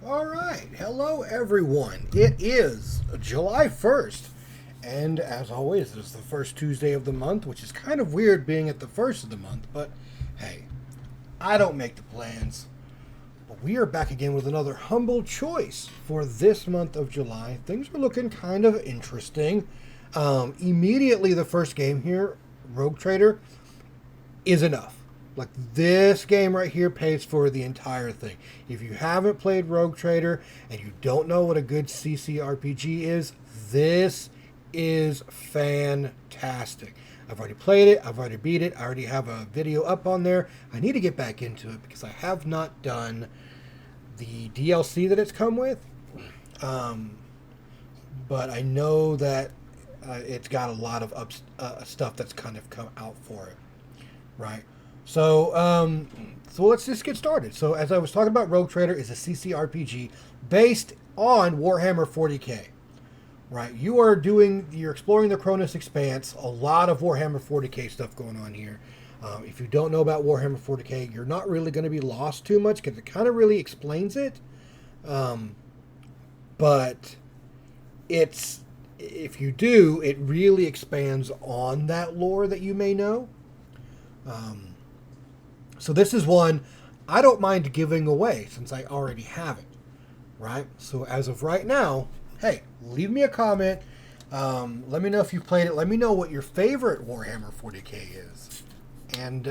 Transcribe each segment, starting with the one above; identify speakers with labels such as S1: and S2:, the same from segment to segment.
S1: All right. Hello, everyone. It is July 1st. And as always, it's the first Tuesday of the month, which is kind of weird being at the first of the month. But hey, I don't make the plans. But we are back again with another humble choice for this month of July. Things are looking kind of interesting. Immediately, the first game here, Rogue Trader, is enough. Like, this game right here pays for the entire thing. If you haven't played Rogue Trader and you don't know what a good CCRPG is, this is fantastic. I've already played it. I've already beat it. I already have a video up on there. I need to get back into it because I have not done the DLC that it's come with. But I know that it's got a lot of stuff that's kind of come out for it. Right? So let's just get started. So as I was talking about, Rogue Trader is a CCRPG based on Warhammer 40k. Right? You're exploring the Chronos Expanse. A lot of Warhammer 40k stuff going on here. If you don't know about Warhammer 40k, you're not really going to be lost too much because it kind of really explains it. But if you do, it really expands on that lore that you may know. So this is one I don't mind giving away since I already have it, right? So as of right now, hey, leave me a comment. Let me know if you've played it. Let me know what your favorite Warhammer 40k is. And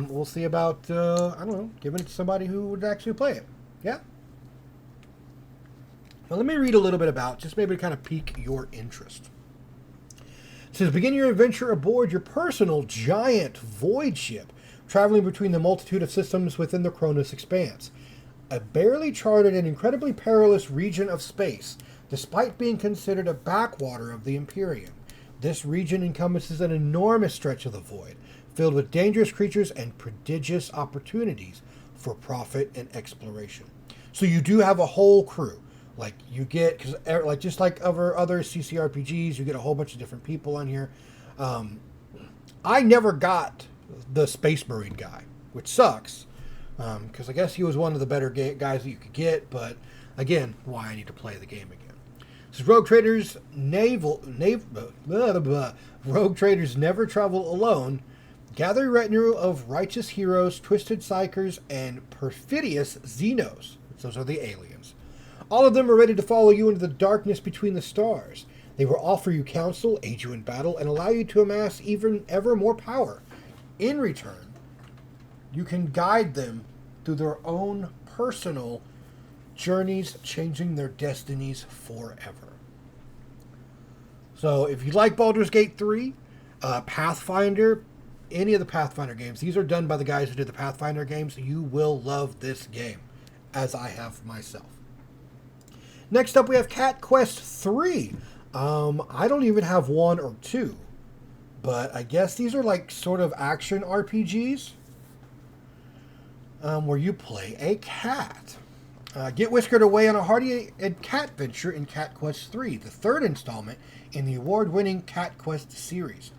S1: we'll see about, I don't know, giving it to somebody who would actually play it. Yeah? Now let me read a little bit about, just maybe to kind of pique your interest. It says, begin your adventure aboard your personal giant void ship, traveling between the multitude of systems within the Chronos Expanse, a barely charted and incredibly perilous region of space, despite being considered a backwater of the Imperium. This region encompasses an enormous stretch of the void, filled with dangerous creatures and prodigious opportunities for profit and exploration. So you do have a whole crew. Like, you get, because like just like other CCRPGs, you get a whole bunch of different people on here. I never got the Space Marine guy, which sucks, because I guess he was one of the better guys that you could get, but again, why I need to play the game again. This is Rogue Traders Rogue Traders never travel alone. Gather a retinue of righteous heroes, twisted psychers, and perfidious Xenos. Those are the aliens. All of them are ready to follow you into the darkness between the stars. They will offer you counsel, aid you in battle, and allow you to amass ever more power. In return, you can guide them through their own personal journeys, changing their destinies forever. So if you like Baldur's Gate 3, Pathfinder, any of the Pathfinder games, these are done by the guys who did the Pathfinder games, you will love this game, as I have myself. Next up, we have Cat Quest 3. I don't even have 1 or 2. But I guess these are like sort of action RPGs where you play a cat. Get whiskered away on a hearty cat adventure in Cat Quest 3, the third installment in the award-winning Cat Quest series.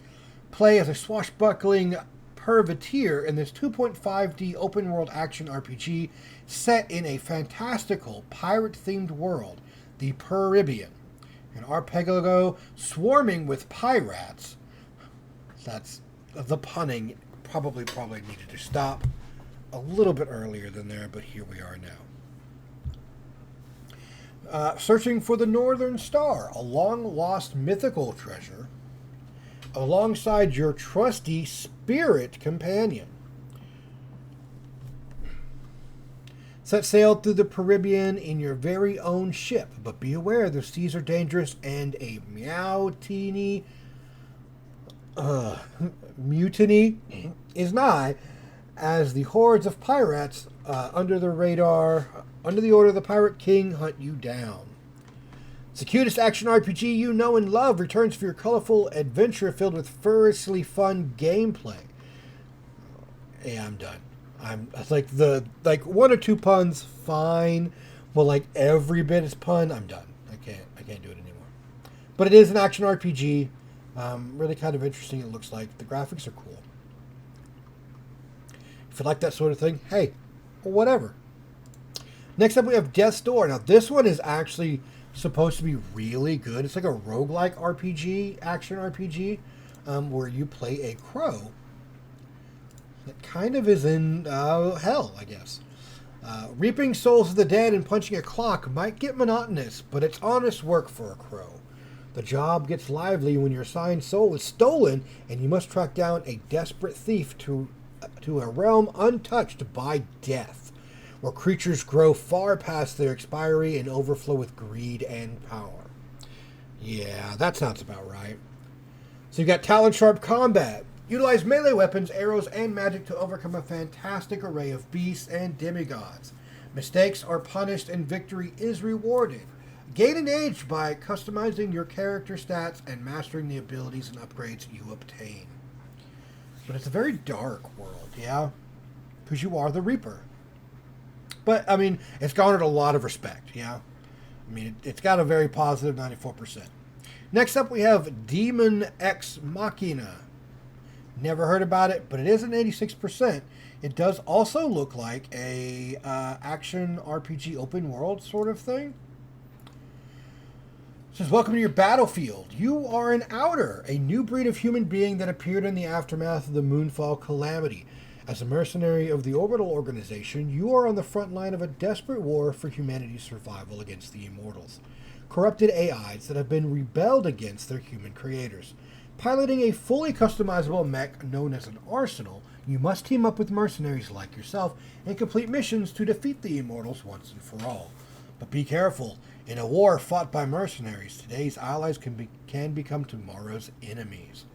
S1: Play as a swashbuckling pervertier in this 2.5D open-world action RPG set in a fantastical pirate-themed world, the Peribian, an archipelago swarming with pirates. That's the punning probably needed to stop a little bit earlier than there, but here we are now. Searching for the Northern Star, a long-lost mythical treasure, alongside your trusty spirit companion. Set sail through the Peribian in your very own ship, but be aware the seas are dangerous and a mutiny is nigh, as the hordes of pirates under the order of the Pirate King hunt you down. It's the cutest action RPG you know and love returns for your colorful adventure filled with furiously fun gameplay. Yeah, I'm done. It's like 1 or 2 puns, fine, but like every bit is pun, I'm done. I can't do it anymore. But it is an action RPG. Really kind of interesting, it looks like. The graphics are cool. If you like that sort of thing, hey, whatever. Next up, we have Death's Door. Now, this one is actually supposed to be really good. It's like a roguelike RPG, action RPG, where you play a crow that kind of is in hell, I guess. Reaping souls of the dead and punching a clock might get monotonous, but it's honest work for a crow. The job gets lively when your assigned soul is stolen, and you must track down a desperate thief to a realm untouched by death, where creatures grow far past their expiry and overflow with greed and power. Yeah, that sounds about right. So you've got talent sharp combat. Utilize melee weapons, arrows, and magic to overcome a fantastic array of beasts and demigods. Mistakes are punished and victory is rewarded. Gain an age by customizing your character stats and mastering the abilities and upgrades you obtain. But it's a very dark world, yeah? Because you are the Reaper. But, I mean, it's garnered a lot of respect, yeah? I mean, it's got a very positive 94%. Next up, we have Demon Ex Machina. Never heard about it, but it is an 86%. It does also look like a action RPG open world sort of thing. It says, welcome to your battlefield. You are an Outer, a new breed of human being that appeared in the aftermath of the Moonfall calamity. As a mercenary of the Orbital Organization, you are on the front line of a desperate war for humanity's survival against the Immortals, corrupted AIs that have been rebelled against their human creators. Piloting a fully customizable mech known as an Arsenal, you must team up with mercenaries like yourself and complete missions to defeat the Immortals once and for all. But be careful. In a war fought by mercenaries, today's allies can become tomorrow's enemies.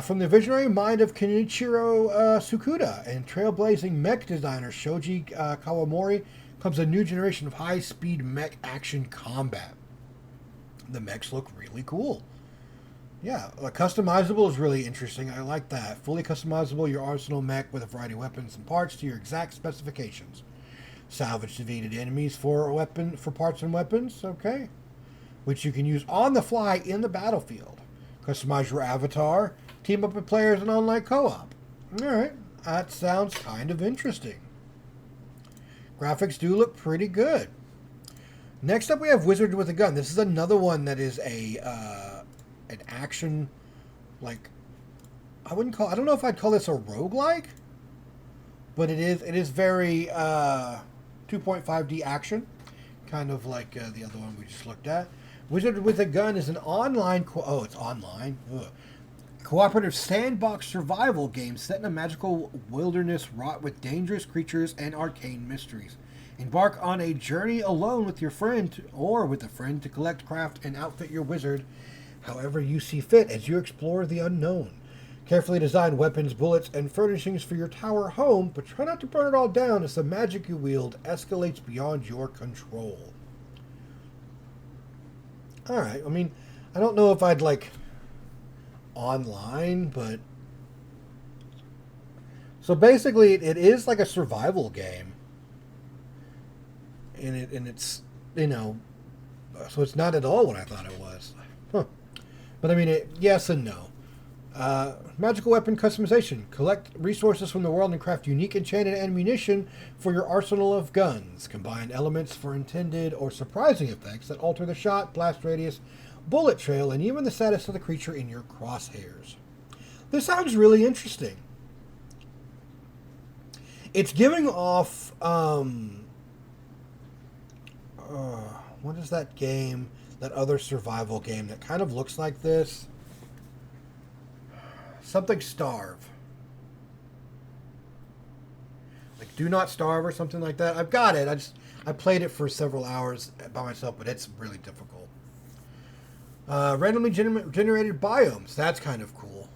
S1: From the visionary mind of Kenichiro Tsukuda and trailblazing mech designer Shoji Kawamori comes a new generation of high-speed mech action combat. The mechs look really cool. Yeah, customizable is really interesting. I like that. Fully customizable, your arsenal mech with a variety of weapons and parts to your exact specifications. Salvage defeated enemies for parts and weapons, okay, which you can use on the fly in the battlefield. Customize your avatar, team up with players in online co-op. All right, that sounds kind of interesting. Graphics do look pretty good. Next up, we have Wizard with a Gun. This is another one that is an action, like, I don't know if I'd call this a roguelike, but it is very 2.5D action, kind of like the other one we just looked at. Wizard with a Gun is an online, it's online, cooperative sandbox survival game set in a magical wilderness wrought with dangerous creatures and arcane mysteries. Embark on a journey alone with your friend or with a friend to collect, craft, and outfit your wizard however you see fit as you explore the unknown. Carefully design weapons, bullets, and furnishings for your tower home, but try not to burn it all down as the magic you wield escalates beyond your control. Alright, I mean, I don't know if I'd like online, but... So basically, it is like a survival game. And it's, you know, so it's not at all what I thought it was. Huh. But I mean, yes and no. Magical weapon customization. Collect resources from the world and craft unique enchanted ammunition for your arsenal of guns. Combine elements for intended or surprising effects that alter the shot, blast radius, bullet trail, and even the status of the creature in your crosshairs. This sounds really interesting. It's giving off, what is that game, that other survival game that kind of looks like this? Something Starve. Like Do Not Starve or something like that. I've got it. I played it for several hours by myself, but it's really difficult. Randomly generated biomes. That's kind of cool.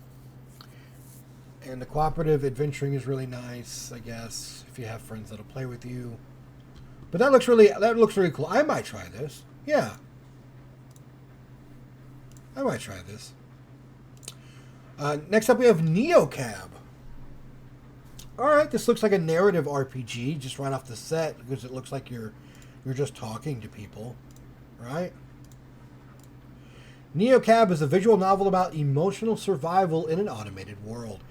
S1: And the cooperative adventuring is really nice, I guess, if you have friends that'll play with you. But that looks really cool. I might try this. Yeah. I might try this. Next up, we have Neocab. Alright, this looks like a narrative RPG, just right off the set, because it looks like you're just talking to people, right? Neocab is a visual novel about emotional survival in an automated world.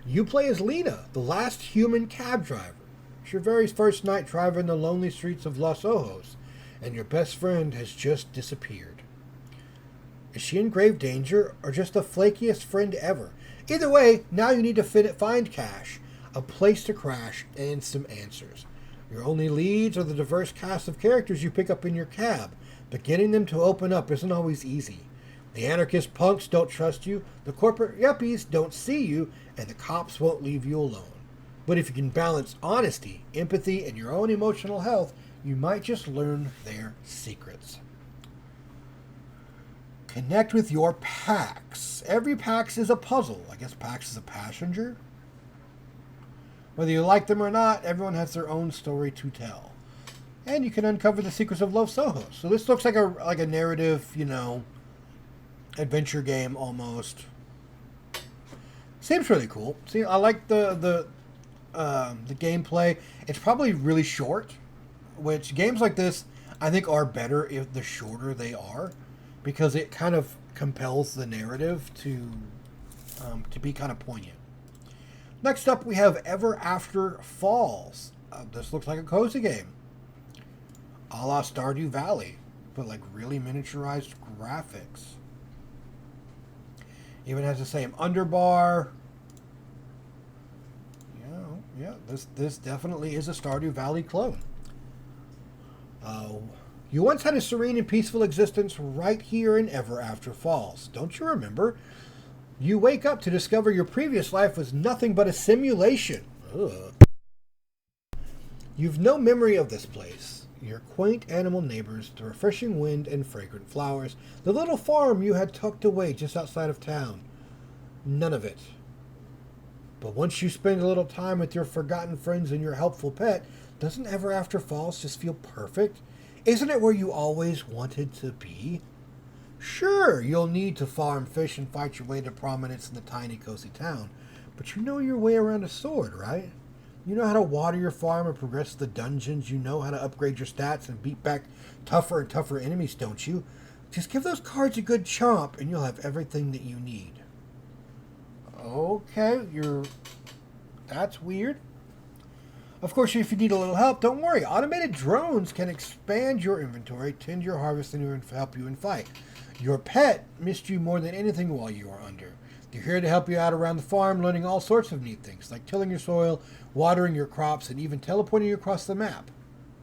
S1: You play as Lena, the last human cab driver. It's your very first night driving the lonely streets of Los Ojos, and your best friend has just disappeared. Is she in grave danger, or just the flakiest friend ever? Either way, now you need to find Cash, a place to crash, and some answers. Your only leads are the diverse cast of characters you pick up in your cab, but getting them to open up isn't always easy. The anarchist punks don't trust you, the corporate yuppies don't see you, and the cops won't leave you alone. But if you can balance honesty, empathy, and your own emotional health, you might just learn their secrets. Connect with your PAX. Every PAX is a puzzle. I guess PAX is a passenger. Whether you like them or not, everyone has their own story to tell. And you can uncover the secrets of Los Ojos. So this looks like a narrative, adventure game almost. Seems really cool. See, I like the gameplay. It's probably really short, which games like this I think are better if the shorter they are, because it kind of compels the narrative to be kind of poignant. Next up, we have Ever After Falls. This looks like a cozy game, a la Stardew Valley, but like really miniaturized graphics. Even has the same underbar. Yeah, this definitely is a Stardew Valley clone. You once had a serene and peaceful existence right here in Ever After Falls. Don't you remember? You wake up to discover your previous life was nothing but a simulation. Ugh. You've no memory of this place. Your quaint animal neighbors, the refreshing wind and fragrant flowers, the little farm you had tucked away just outside of town. None of it. But once you spend a little time with your forgotten friends and your helpful pet, doesn't Ever After Falls just feel perfect? Isn't it where you always wanted to be? Sure, you'll need to farm fish and fight your way to prominence in the tiny, cozy town, but you know your way around a sword, right? You know how to water your farm and progress the dungeons. You know how to upgrade your stats and beat back tougher and tougher enemies, don't you? Just give those cards a good chomp and you'll have everything that you need. Okay, that's weird. Of course, if you need a little help, don't worry. Automated drones can expand your inventory, tend your harvest, and help you in fight. Your pet missed you more than anything while you were under. They're here to help you out around the farm, learning all sorts of neat things, like tilling your soil, watering your crops, and even teleporting you across the map.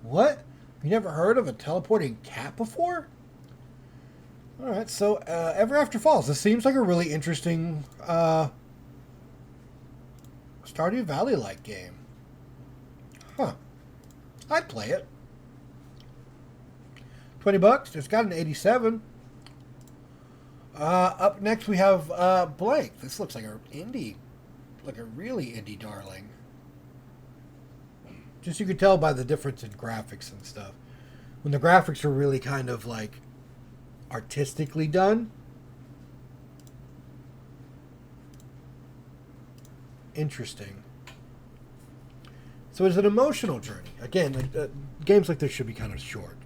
S1: What? You never heard of a teleporting cat before? Alright, so Ever After Falls. This seems like a really interesting Stardew Valley-like game. Huh. I'd play it. $20. It's got an 87. Up next we have Blank. This looks like a really indie darling. Just you can tell by the difference in graphics and stuff. When the graphics are really kind of like artistically done. Interesting. So it's an emotional journey. Again, games like this should be kind of short.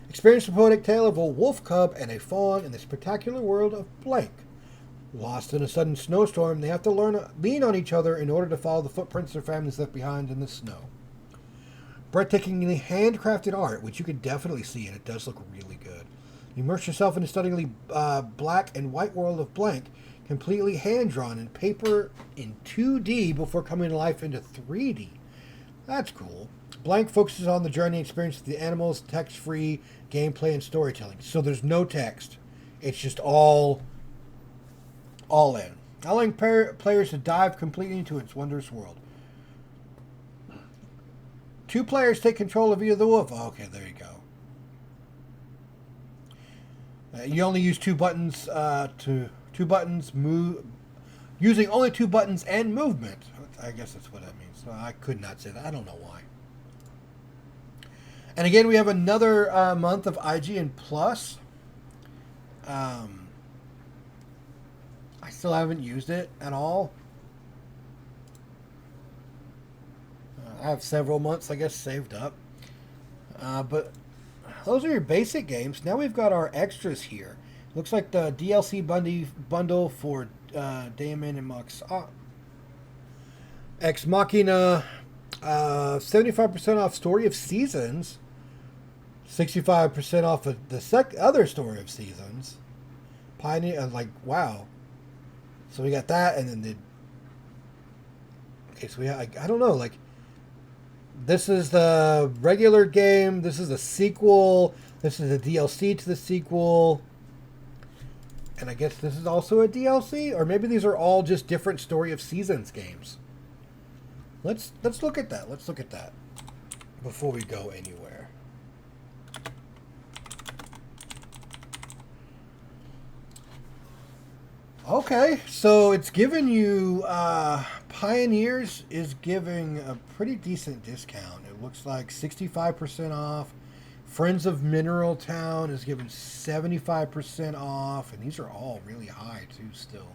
S1: Experience the poetic tale of a wolf cub and a fawn in the spectacular world of Blank. Lost in a sudden snowstorm, they have to lean on each other in order to follow the footprints their families left behind in the snow. Breathtakingly handcrafted art, which you can definitely see, and it does look really good. Immerse yourself in the stunningly black and white world of Blank, completely hand-drawn in paper in 2D before coming to life into 3D. That's cool. Blank focuses on the journey experience of the animals, text-free gameplay, and storytelling. So there's no text. It's just all in. Allowing players to dive completely into its wondrous world. 2 players take control of either the wolf. Oh, okay, there you go. You only use 2 buttons move, using only 2 buttons and movement. I guess that's what that means. I could not say that. I don't know why. And again, we have another month of IGN Plus. I still haven't used it at all. I have several months, I guess, saved up. But those are your basic games. Now we've got our extras here. Looks like the DLC bundle for Daemon and Ex Machina, 75% off Story of Seasons. 65% off of the other Story of Seasons. Pioneer, like, wow. So we got that, and then the... Okay, so we have, I don't know, like... This is the regular game. This is a sequel. This is a DLC to the sequel. And I guess this is also a DLC? Or maybe these are all just different Story of Seasons games. Let's look at that. Let's look at that before we go anywhere. Okay, so it's giving you... Pioneers is giving a pretty decent discount. It looks like 65% off. Friends of Mineral Town is giving 75% off. And these are all really high, too, still.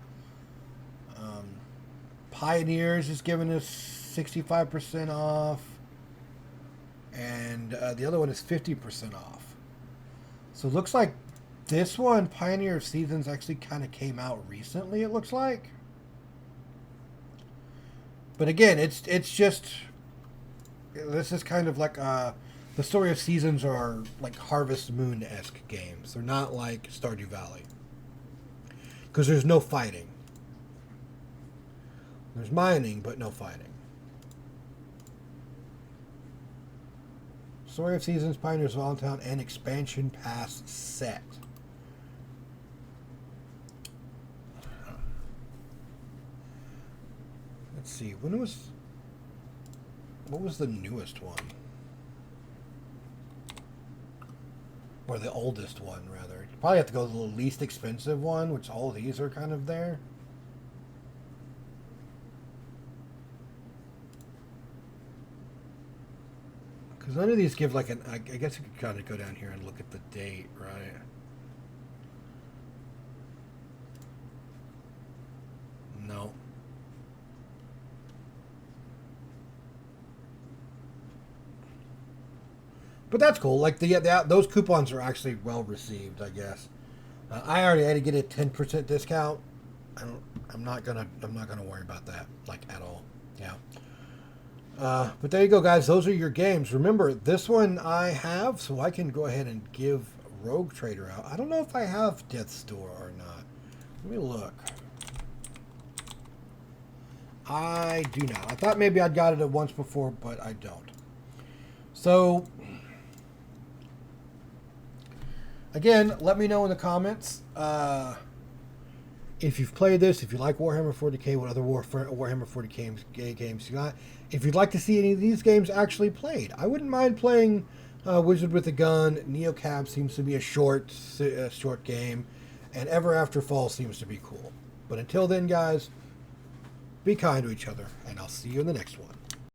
S1: Pioneers is giving us 65% off. And the other one is 50% off. So it looks like this one, Pioneer of Seasons, actually kind of came out recently, it looks like. But again, it's just... This is kind of like... the Story of Seasons are like Harvest Moon-esque games. They're not like Stardew Valley. Because there's no fighting. There's mining, but no fighting. Story of Seasons, Pioneers of Allentown, and Expansion Pass set. Let's see. What was the newest one? Or the oldest one, rather. You probably have to go to the least expensive one, which all these are kind of there. Because none of these give like an... I guess you could kind of go down here and look at the date, right? No. But that's cool. Like those coupons are actually well received, I guess. I already had to get a 10% discount. I'm not gonna worry about that like at all. Yeah. But there you go, guys. Those are your games. Remember, this one I have, so I can go ahead and give Rogue Trader out. I don't know if I have Death's Door or not. Let me look. I do not. I thought maybe I'd got it once before, but I don't. So... Again, let me know in the comments if you've played this, if you like Warhammer 40k, what other Warhammer 40k games you got. If you'd like to see any of these games actually played, I wouldn't mind playing Wizard with a Gun. Neocab seems to be a short game, and Ever After Fall seems to be cool. But until then, guys, be kind to each other, and I'll see you in the next one.